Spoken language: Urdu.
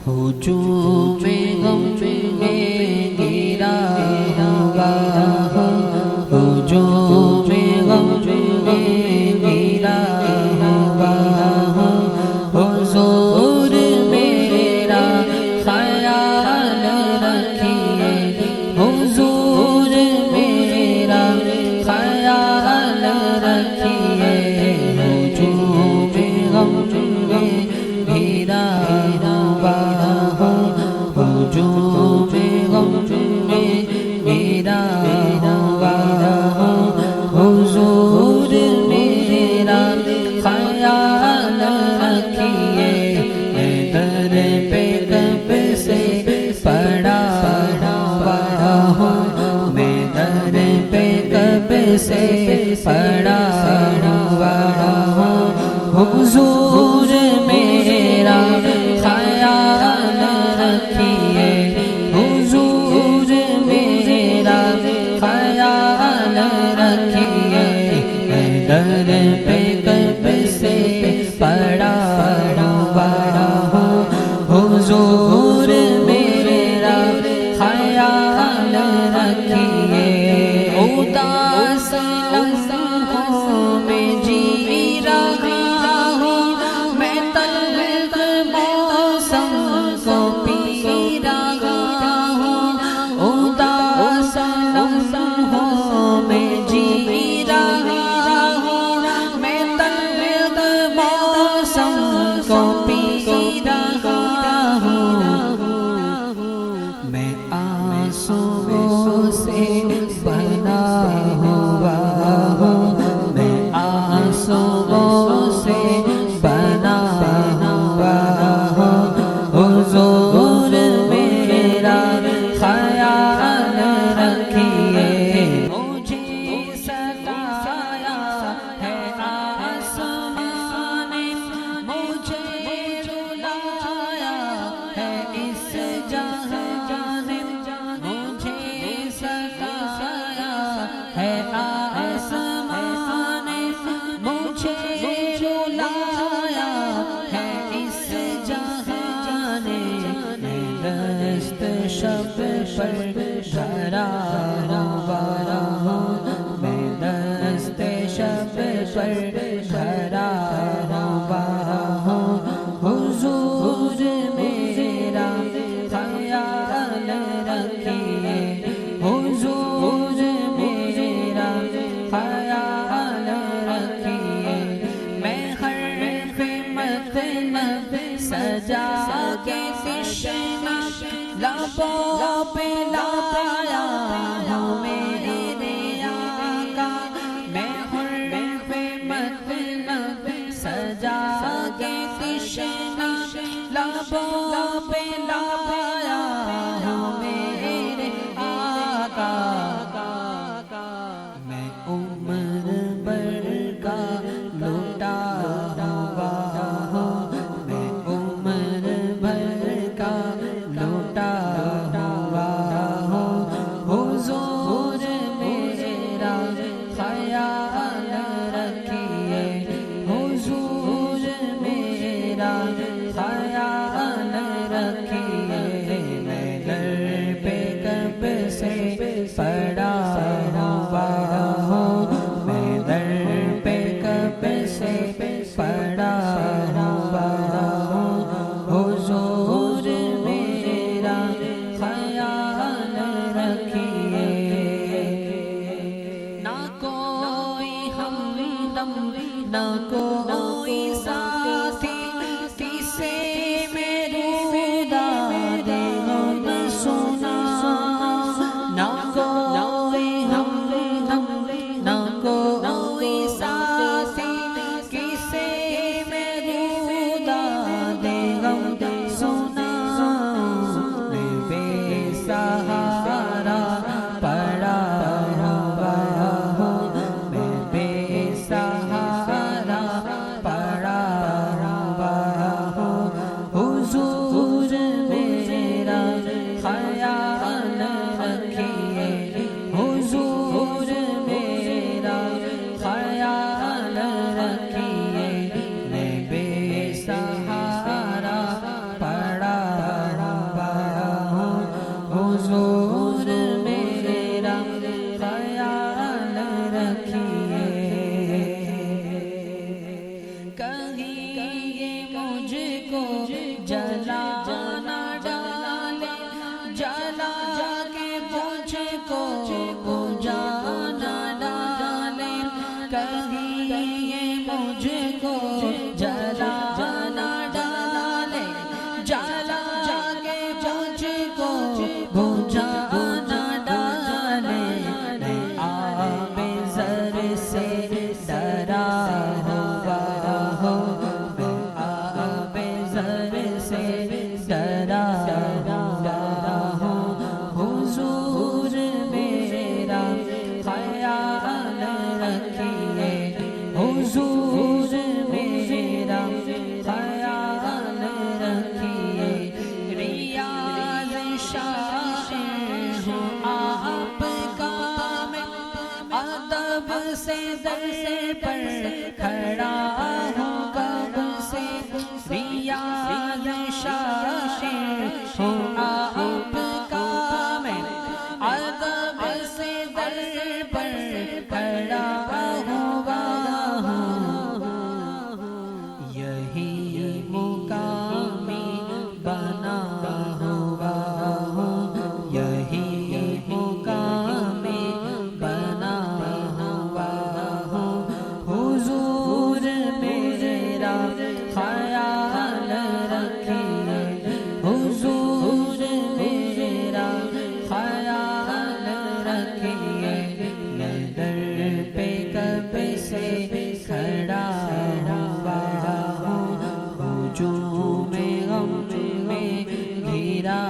ہجوم غم میں گرا ہوا ہجوم غم میں گرا ہوا حضور میرا خیال رکھیے حضور میرا خیال رکھیے ہجوم غم میں گرا ہوا ہجوم غم میں گرا ہوا حضور میرا خیال رکھیے در پہ کب سے پڑا ہوا ہوں میں در پہ کب سے پڑا ہوا ہوں حضور میرا خیال رکھیے حضور میرا خیال رکھیے در پہ کب سے پڑا ہوا ہوں حضور میرا خیال رکھیے اداس لمحوں میں جی رہا ہوں میں تلخ موسم کو پی رہا ہوں اداس لمحوں میں جی رہا ہوں میں تلخ موسم کو پی رہا ہوں میں آنسوؤں سے بنا ہوا ہوں میں آنسوؤں سے بنا ہوا ہوں حضور میرا خیال رکھیے مجھے ستایا ہے آسمان مجھے رلایا ہے اس جہان مجھے ستایا ہے آسمان مجھے رلایا ہے اس جہان دست شب پر دھرا ہوا ہوں میں دست شب پر دھرا ہوا ہوں حضور میرا خیال رکھیے حضور میرا خیال رکھیے میں حرف مطلب سجا کے تشنہ لبوں پہ لایا ہوں میرے آقا میں حرف مطلب سجا کے تشنہ لبوں پہ لایا ہوں میرے آقا میں عمر بھر کا لوٹا ہوا ہوں میں عمر بھر کا لوٹا ہوا ہوں حضور میرا خیال رکھیے حضور میرا خیال رکھیے سے در پر کھڑا ہوں کب سے ریاض شاشر ہوں آپ کا میں ادب سے در پر کھڑا ہوا ہوں یہی مقامی بنا ہوا ہوں یہی مقامی بنا ہوا ہوں حضور میرا خیال رکھیے حضور میرا خیال رکھیے میں در پہ کب سے کھڑا ہوا ہوں ہجوم غم میں گھرا